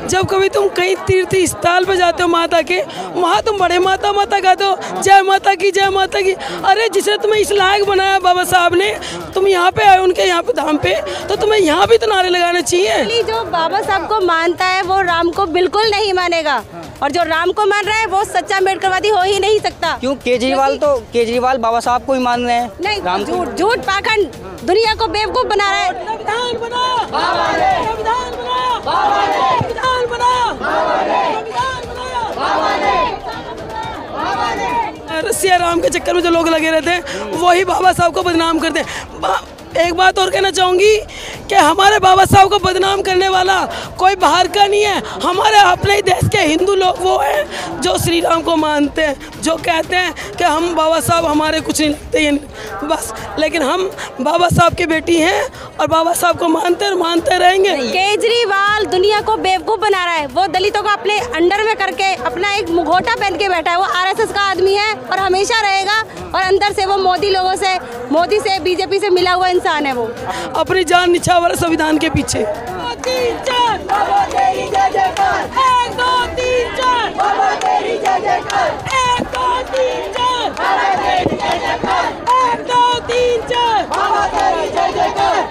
जब कभी तुम कहीं तीर्थ स्थल पे जाते हो माता के, वहाँ तुम बड़े माता माता गाते हो, जय माता की जय माता की। अरे जिसने तुम्हें इस लायक बनाया बाबा साहब ने, तुम यहाँ पे आए उनके यहाँ पे धाम पे, तो तुम्हें यहाँ भी तो नारे लगाने चाहिए। जो बाबा साहब को मानता है वो राम को बिल्कुल नहीं मानेगा, और जो राम को मान रहा है वो सच्चा अम्बेडकरवादी हो ही नहीं सकता। क्यों? केजरीवाल बाबा साहब को ही मान रहे हैं। नहीं, झूठ पाखंड, दुनिया को बेवकूफ बना रहा है। संविधान बना बाबा ने, संविधान बना बाबा ने, संविधान बना बाबा ने, संविधान बना बाबा ने। रसिया राम के चक्कर में जो लोग लगे रहते हैं वही बाबा साहब को बदनाम करते हैं। एक बात और कहना चाहूँगी कि हमारे बाबा साहब को बदनाम करने वाला कोई बाहर का नहीं है, हमारे अपने ही देश के हिंदू लोग वो हैं जो श्री राम को मानते हैं, जो कहते हैं कि हम बाबा साहब हमारे कुछ नहीं लगते ये बस, लेकिन हम बाबा साहब की बेटी हैं और बाबा साहब को मानते और मानते रहेंगे। केजरीवाल दुनिया को बेवकूफ़ बना रहा है, वो दलितों को अपने अंडर में करके अपना एक मुखौटा पहन के बैठा है। वो आरएसएस का आदमी है और हमेशा रहेगा, और अंदर से वो मोदी से बीजेपी से मिला हुआ इंसान है। वो अपनी जान निछावर संविधान के पीछे।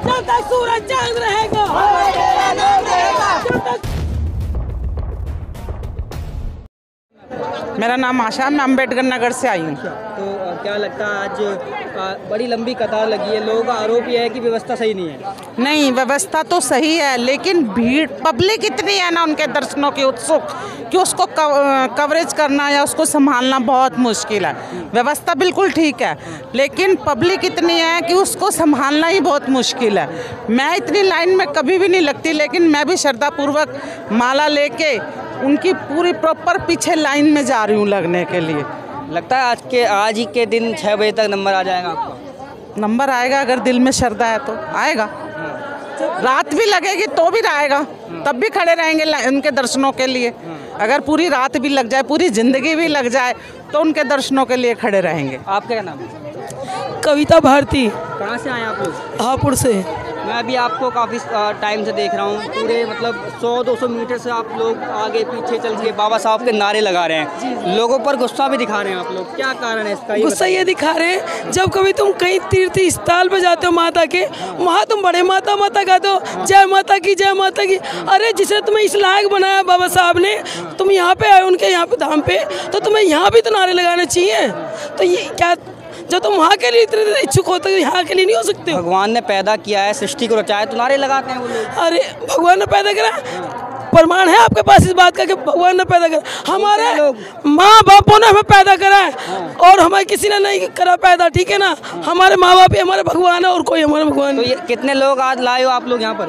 जब तक सूरज चांद रहेगा, मेरा नाम आशा, मैं अम्बेडकर नगर से आई हूँ। तो क्या लगता है आज बड़ी लंबी कतार लगी है, लोगों का आरोप यह है कि व्यवस्था सही नहीं है। नहीं, व्यवस्था तो सही है, लेकिन भीड़ पब्लिक इतनी है ना उनके दर्शनों की उत्सुक कि उसको कवरेज करना या उसको संभालना बहुत मुश्किल है। व्यवस्था बिल्कुल ठीक है, लेकिन पब्लिक इतनी है कि उसको संभालना ही बहुत मुश्किल है। मैं इतनी लाइन में कभी भी नहीं लगती, लेकिन मैं भी श्रद्धापूर्वक माला लेके उनकी पूरी प्रॉपर पीछे लाइन में जा रही हूँ लगने के लिए। लगता है आज ही के दिन 6 बजे तक नंबर आ जाएगा आपका? नंबर आएगा, अगर दिल में श्रद्धा है तो आएगा। रात भी लगेगी तो भी आएगा, तब भी खड़े रहेंगे उनके दर्शनों के लिए। अगर पूरी रात भी लग जाए, पूरी जिंदगी भी लग जाए, तो उनके दर्शनों के लिए खड़े रहेंगे। आपका क्या नाम है? कविता भारती। कहाँ से आए आप लोग? हापुड़ से। मैं अभी आपको काफ़ी टाइम से देख रहा हूँ, पूरे मतलब 100-200 मीटर से आप लोग आगे पीछे चल के बाबा साहब के नारे लगा रहे हैं, लोगों पर गुस्सा भी दिखा रहे हैं आप लोग। क्या कारण है इसका? गुस्सा ये दिखा रहे हैं, जब कभी तुम कहीं तीर्थ स्थल पे जाते हो माता के, वहाँ तुम बड़े माता माता गाते हो, जय माता की जय माता की। अरे जिसने तुम्हें इस लायक बनाया बाबा साहब ने, तुम यहाँ पे आए उनके यहाँ पे धाम पे, तो तुम्हें यहाँ भी तो नारे लगाने चाहिए। तो ये क्या, जब तुम वहाँ के लिए इतने इच्छुक होते हो, यहाँ के लिए नहीं हो सकते? भगवान ने पैदा किया है, सृष्टि को रचाया, तो नारे लगाते हैं वो लोग। अरे भगवान ने पैदा करा, प्रमाण है आपके पास इस बात का कि भगवान ने पैदा करा? हमारे माँ बापों ने हमें पैदा करा है, और हमें किसी ने नहीं करा पैदा, ठीक है ना? हमारे माँ बाप ही हमारे भगवान है, और कोई हमारे भगवान। तो ये कितने लोग आज लाए हो आप लोग यहाँ पर?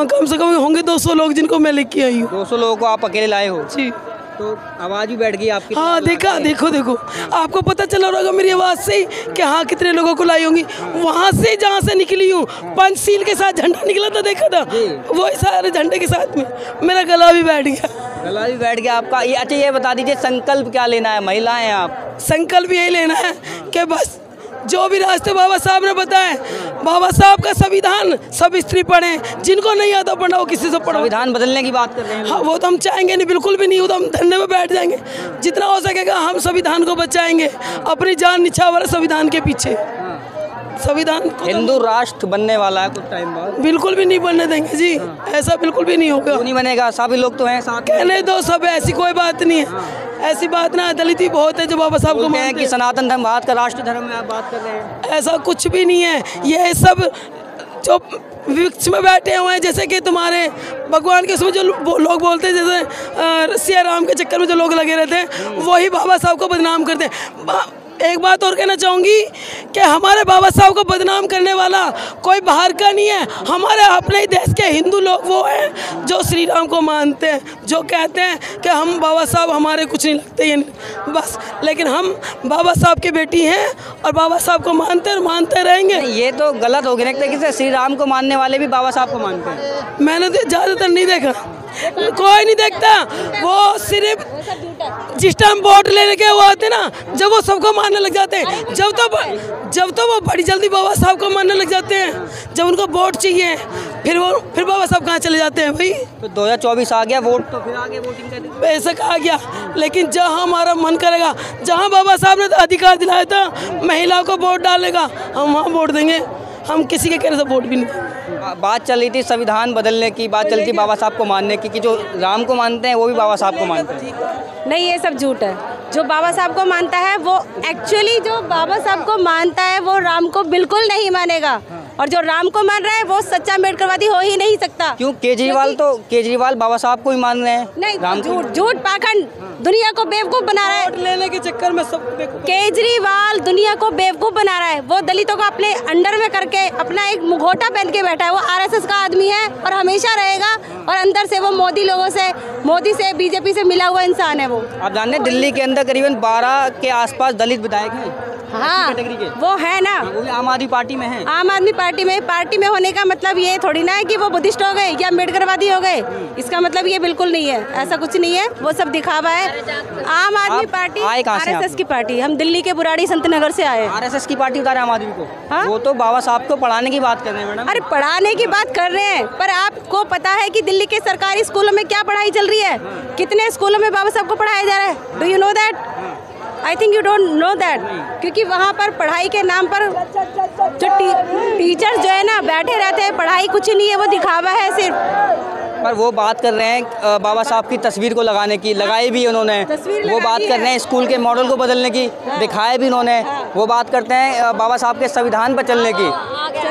कम से कम होंगे 200 लोग जिनको मैं लेके आई हूँ। 200 लोगों को आप अकेले लाए हो? जी। तो आवाज़ भी बैठ गई आपकी? हाँ, देखो आपको पता चला होगा मेरी आवाज़ से कि हाँ कितने लोगों को लाई होंगी। वहाँ से जहाँ से निकली हूँ, पंचशील के साथ झंडा निकला था, देखा था? वो सारे झंडे के साथ में मेरा गला भी बैठ गया। गला भी बैठ गया आपका? ये अच्छा, ये बता दीजिए संकल्प क्या लेना है? महिलाएं आप? संकल्प यही लेना है कि बस जो भी रास्ते बाबा साहब ने बताए, बाबा साहब का संविधान सब स्त्री पढ़ें, जिनको नहीं आता पढ़ना वो किसी से पढ़ो। संविधान बदलने की बात कर रहे हैं? हाँ, वो तो हम चाहेंगे नहीं, बिल्कुल भी नहीं, वो तो हम धरने में बैठ जाएंगे। जितना हो सकेगा हम संविधान को बचाएंगे, अपनी जान निछावर संविधान के पीछे। संविधान हिंदू राष्ट्र बनने वाला है कुछ टाइम बाद। बिल्कुल भी नहीं बनने देंगे जी, ऐसा बिल्कुल भी नहीं होगा। नहीं बनेगा? सभी लोग तो हैं साथ। कहने दो, सब ऐसी कोई बात नहीं है, ऐसी बात ना। दलित भी बहुत है जो बाबा साहब को मानते हैं कि सनातन धर्म भारत का राष्ट्र धर्म में आप बात कर रहे हैं। ऐसा कुछ भी नहीं है, ये सब जो वृक्ष में बैठे हुए हैं, जैसे कि तुम्हारे भगवान के उसमें जो लोग बोलते हैं, जैसे सिया राम के चक्कर में जो लोग लगे रहते हैं, वही बाबा साहब को बदनाम करते हैं। एक बात और कहना चाहूँगी कि हमारे बाबा साहब को बदनाम करने वाला कोई बाहर का नहीं है, हमारे अपने ही देश के हिंदू लोग वो हैं जो श्री राम को मानते हैं, जो कहते हैं कि हम बाबा साहब हमारे कुछ नहीं लगते ये बस, लेकिन हम बाबा साहब की बेटी हैं और बाबा साहब को मानते और मानते रहेंगे। ये तो गलत हो गया ना, श्री राम को मानने वाले भी बाबा साहब को मानते हैं। मैंने तो ज़्यादातर नहीं देखा, कोई नहीं देखता। वो सिर्फ जिस टाइम वोट लेने के वो आते ना, जब वो सबको मानने लग जाते हैं, जब तो वो बड़ी जल्दी बाबा साहब को मानने लग जाते हैं। जब उनको वोट चाहिए फिर बाबा साहब कहाँ चले जाते हैं भाई। तो 2024 आ गया वोट, तो फिर आगे वोटिंग कर देंगे। बेशक आ गया, लेकिन जहाँ हमारा मन करेगा, जहाँ बाबा साहब ने अधिकार दिलाया था महिलाओं को वोट डालेगा, हम वहाँ वोट देंगे। हम किसी के कहने से वोट भी नहीं देंगे। बात चल रही थी संविधान बदलने की, बात चल रही थी बाबा साहब को मानने की, कि जो राम को मानते हैं वो भी बाबा साहब को मानते हैं। नहीं, ये सब झूठ है। जो बाबा साहब को मानता है वो एक्चुअली जो बाबा साहब को मानता है वो राम को बिल्कुल नहीं मानेगा, और जो राम को मान रहा है वो सच्चा अम्बेडकरवादी हो ही नहीं सकता। क्यों? केजरीवाल बाबा साहब को ही मान रहे हैं। नहीं, झूठ पाखंड, दुनिया को बेवकूफ बना रहा है। वोट लेने के चक्कर में सब केजरीवाल दुनिया को बेवकूफ बना रहा है। वो दलितों को अपने अंडर में करके अपना एक मुखौटा पहन के बैठा है। वो आरएसएस का आदमी है और हमेशा रहेगा, और अंदर से वो मोदी से बीजेपी से मिला हुआ इंसान है वो। आप जानते हैं दिल्ली के अंदर करीबन 12 के आसपास दलित विधायक हैं। हाँ, कैटेगरी के वो है ना, वो भी आम आदमी पार्टी में है। आम आदमी पार्टी में होने का मतलब ये थोड़ी ना है कि वो बुद्धिस्ट हो गए या अम्बेडकरवादी हो गए। इसका मतलब ये बिल्कुल नहीं है, ऐसा कुछ नहीं है, वो सब दिखावा है। आम आदमी पार्टी आरएसएस की पार्टी। हम दिल्ली के बुराड़ी संत नगर से आए। आरएसएस की पार्टी उतारे आम आदमी को। हाँ? वो तो बाबा साहब को पढ़ाने की बात कर रहे हैं मैडम। अरे पढ़ाने की बात कर रहे हैं, पर आपको पता है कि दिल्ली के सरकारी स्कूलों में क्या पढ़ाई चल रही है? कितने स्कूलों में बाबा साहब को पढ़ाया जा रहा है? Do you know that? I think you don't know that. क्योंकि वहाँ पर पढ़ाई के नाम पर जो टीचर्स जो है ना बैठे रहते हैं, पढ़ाई कुछ नहीं है, वो दिखावा है सिर्फ। पर वो बात कर रहे हैं बाबा साहब की तस्वीर को लगाने की, लगाई भी उन्होंने। वो बात कर रहे हैं स्कूल के मॉडल को बदलने की, दिखाए भी उन्होंने। वो बात करते हैं बाबा साहब के संविधान पर चलने की,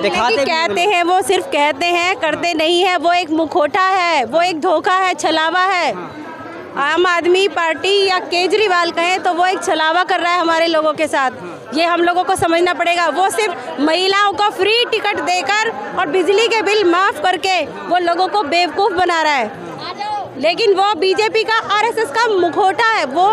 दिखाते कहते हैं। वो सिर्फ कहते हैं, करते नहीं है। वो एक मुखौटा है, वो एक धोखा है, छलावा है। आम आदमी पार्टी या केजरीवाल कहें तो वो एक छलावा कर रहा है हमारे लोगों के साथ। ये हम लोगों को समझना पड़ेगा। वो सिर्फ महिलाओं को फ्री टिकट देकर और बिजली के बिल माफ़ करके वो लोगों को बेवकूफ़ बना रहा है। लेकिन वो बीजेपी का आरएसएस का मुखौटा है। वो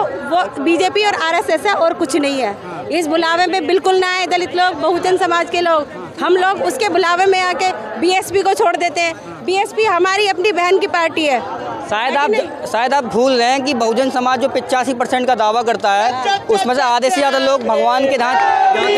बीजेपी और आरएसएस है और कुछ नहीं है। इस बुलावे में बिल्कुल ना आए दलित लोग, बहुजन समाज के लोग। हम लोग उसके बुलावे में आके बीएसपी को छोड़ देते हैं। बीएसपी हमारी अपनी बहन की पार्टी है। शायद आप भूल रहे हैं कि बहुजन समाज जो 85% का दावा करता है, उसमें से आधे से ज़्यादा लोग भगवान के धात।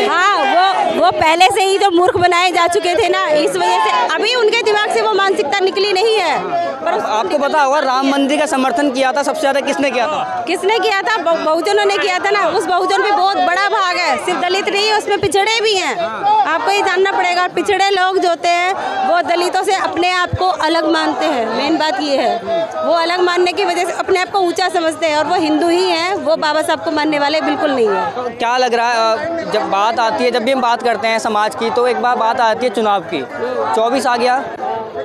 हाँ, वो पहले से ही जो मूर्ख बनाए जा चुके थे ना, इस वजह से अभी उनके दिमाग से वो मानसिकता निकली नहीं है। पर आपको पता होगा राम मंदिर का समर्थन किया था सबसे ज़्यादा किसने किया था? किसने किया था? बहुजनों ने किया था ना। उस बहुजन पे बहुत बड़ा भाग है, सिर्फ दलित नहीं है, उसमें पिछड़े भी हैं। आपको ये जानना पड़ेगा। पिछड़े लोग जो होते हैं वो दलितों से अपने आप को अलग मानते हैं। मेन बात ये है, वो अलग मानने की वजह से अपने आप को ऊंचा समझते हैं, और वो हिंदू ही हैं। वो बाबा साहब को मानने वाले बिल्कुल नहीं है। तो क्या लग रहा है जब बात आती है, जब भी हम बात करते हैं समाज की, तो एक बार बात आती है चुनाव की। 24 आ गया,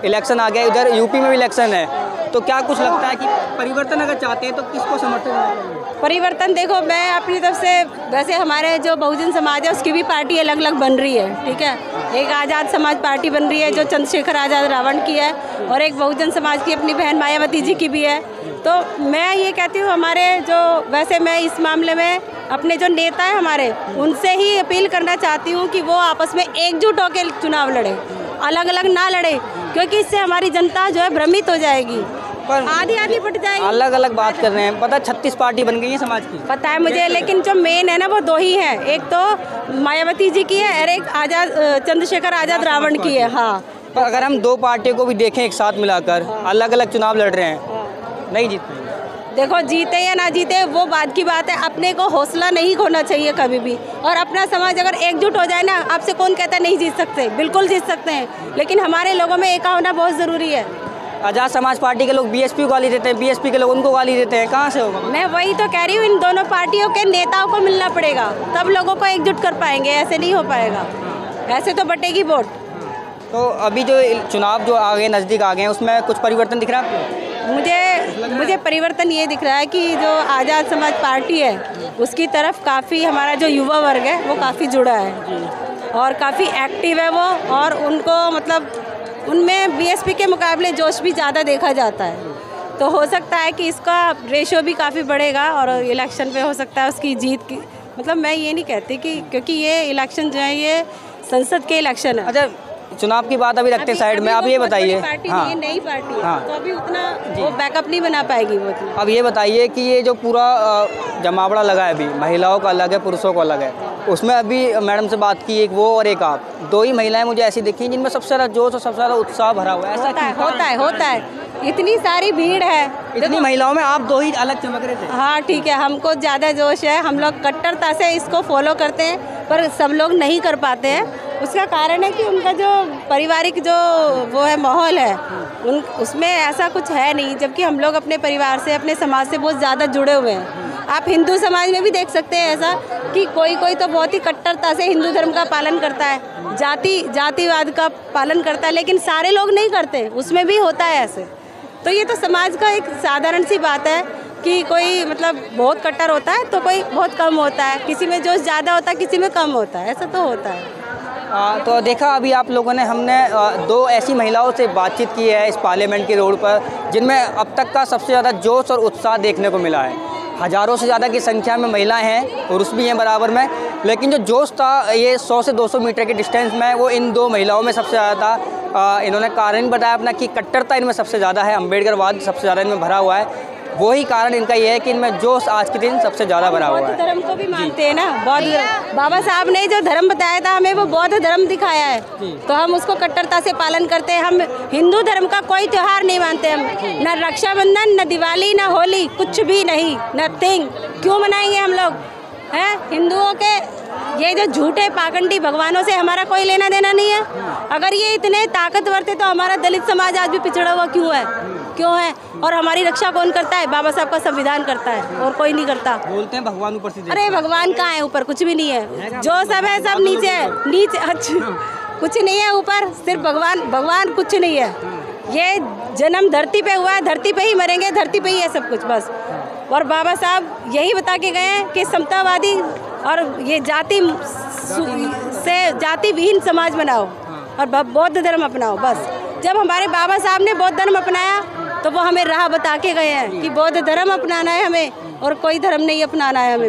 इलेक्शन आ गया, इधर यूपी में भी इलेक्शन है, तो क्या कुछ लगता है कि परिवर्तन अगर चाहते हैं तो किसको समर्थन देना चाहिए? परिवर्तन देखो, मैं अपनी तरफ से, वैसे हमारे जो बहुजन समाज है उसकी भी पार्टी अलग अलग बन रही है, ठीक है। एक आज़ाद समाज पार्टी बन रही है जो चंद्रशेखर आज़ाद रावण की है, और एक बहुजन समाज की अपनी बहन मायावती जी की भी है। तो मैं ये कहती हूँ हमारे जो, वैसे मैं इस मामले में अपने जो नेता हैं हमारे, उनसे ही अपील करना चाहती हूँ कि वो आपस में एकजुट होकर चुनाव लड़े, अलग अलग ना लड़े, क्योंकि इससे हमारी जनता जो है भ्रमित हो जाएगी, आधी बट जाएगी। अलग अलग बात कर रहे हैं, पता 36 पार्टी बन गई है समाज की, पता है मुझे, लेकिन जो मेन है ना वो 2 ही हैं। एक तो मायावती जी की है और एक चंद्रशेखर आज़ाद रावण की है। हाँ, पर अगर हम 2 पार्टियों को भी देखें एक साथ मिलाकर, अलग अलग चुनाव लड़ रहे हैं, नहीं जीत पाएंगे। देखो, जीते या ना जीते वो बात की बात है। अपने को हौसला नहीं खोना चाहिए कभी भी, और अपना समाज अगर एकजुट हो जाए ना, आपसे कौन कहता नहीं जीत सकते, बिल्कुल जीत सकते हैं, लेकिन हमारे लोगों में एक होना बहुत ज़रूरी है। आज़ाद समाज पार्टी के लोग बीएसपी को गाली देते हैं, बीएसपी के लोग उनको गाली देते हैं, कहाँ से होगा? मैं वही तो कह रही हूँ, इन दोनों पार्टियों के नेताओं को मिलना पड़ेगा, तब लोगों को एकजुट कर पाएंगे, ऐसे नहीं हो पाएगा, ऐसे तो बटेगी वोट। तो अभी जो चुनाव जो आ गए, नज़दीक आ गए हैं, उसमें कुछ परिवर्तन दिख रहा है आपको? मुझे परिवर्तन ये दिख रहा है कि जो आज़ाद समाज पार्टी है उसकी तरफ काफ़ी हमारा जो युवा वर्ग है वो काफ़ी जुड़ा है और काफ़ी एक्टिव है वो, और उनको मतलब उनमें बीएसपी के मुकाबले जोश भी ज़्यादा देखा जाता है। तो हो सकता है कि इसका रेशो भी काफ़ी बढ़ेगा और इलेक्शन पे हो सकता है उसकी जीत की, मतलब मैं ये नहीं कहती कि, क्योंकि ये इलेक्शन जो है ये संसद के इलेक्शन है। अच्छा, चुनाव की बात अभी रखते साइड में, अब ये बताइए। हाँ, नई पार्टी है, हाँ। तो अभी उतना वो बैकअप नहीं बना पाएगी वो तो। अब ये बताइए कि ये जो पूरा जमावड़ा लगा है अभी, महिलाओं का अलग है, पुरुषों का अलग है, उसमें अभी मैडम से बात की, एक वो और एक आप, दो ही महिलाएं मुझे ऐसी दिखी जिनमें सबसे ज़्यादा जोश और सबसे ज़्यादा उत्साह भरा हुआ है। ऐसा होता है, इतनी सारी भीड़ है, इतनी महिलाओं में आप दो ही अलग चमक रहे थे। हाँ ठीक है, हमको ज़्यादा जोश है, हम लोग कट्टरता से इसको फॉलो करते हैं, पर सब लोग नहीं कर पाते हैं। उसका कारण है कि उनका जो पारिवारिक जो वो है माहौल है, उसमें ऐसा कुछ है नहीं, जबकि हम लोग अपने परिवार से, अपने समाज से बहुत ज़्यादा जुड़े हुए हैं। आप हिंदू समाज में भी देख सकते हैं ऐसा कि कोई तो बहुत ही कट्टरता से हिंदू धर्म का पालन करता है, जातिवाद का पालन करता है, लेकिन सारे लोग नहीं करते, उसमें भी होता है ऐसे। तो ये तो समाज का एक साधारण सी बात है कि कोई मतलब बहुत कट्टर होता है तो कोई बहुत कम होता है, किसी में जोश ज़्यादा होता है, किसी में कम होता है, ऐसा तो होता है। तो देखा अभी आप लोगों ने, हमने दो ऐसी महिलाओं से बातचीत की है इस पार्लियामेंट के रोड पर जिनमें अब तक का सबसे ज़्यादा जोश और उत्साह देखने को मिला है। हज़ारों से ज़्यादा की संख्या में महिलाएं हैं, पुरुष भी हैं बराबर में, लेकिन जो जोश था ये 100 से 200 मीटर के डिस्टेंस में वो इन दो महिलाओं में सबसे ज़्यादा था। इन्होंने कारण बताया अपना कि कट्टरता इनमें सबसे ज़्यादा है, अम्बेडकरवाद सबसे ज़्यादा इनमें भरा हुआ है। वही कारण इनका ये है कि इनमें जोश आज के दिन सबसे ज़्यादा भरा हुआ है। बौद्ध धर्म को भी मानते हैं ना, बौद्ध धर्म, बाबा साहब ने जो धर्म बताया था हमें, वो बौद्ध धर्म दिखाया है, तो हम उसको कट्टरता से पालन करते हैं। हम हिंदू धर्म का कोई त्योहार नहीं मानते, हम न रक्षाबंधन, न दिवाली, न होली, कुछ भी नहीं, नथिंग। क्यों मनाएंगे हम लोग हैं? हिंदुओं के ये जो झूठे पाखंडी भगवानों से हमारा कोई लेना देना नहीं है। अगर ये इतने ताकतवर थे तो हमारा दलित समाज आज भी पिछड़ा हुआ क्यों है? और हमारी रक्षा कौन करता है? बाबा साहब का संविधान करता है, और कोई नहीं करता। बोलते हैं भगवान ऊपर से। अरे भगवान कहाँ है? ऊपर कुछ भी नहीं है, जो सब है सब नीचे है, नीचे अच्छा कुछ नहीं है, ऊपर सिर्फ भगवान कुछ नहीं है। ये जन्म धरती पे हुआ है, धरती पे ही मरेंगे, धरती पे ही है सब कुछ बस। और बाबा साहब यही बता के गए हैं कि समतावादी और ये जाति विहीन समाज बनाओ और बौद्ध धर्म अपनाओ। बस जब हमारे बाबा साहब ने बौद्ध धर्म अपनाया तो वो हमें राह बता के गए हैं कि बौद्ध धर्म अपनाना है हमें, और कोई धर्म नहीं अपनाना है हमें।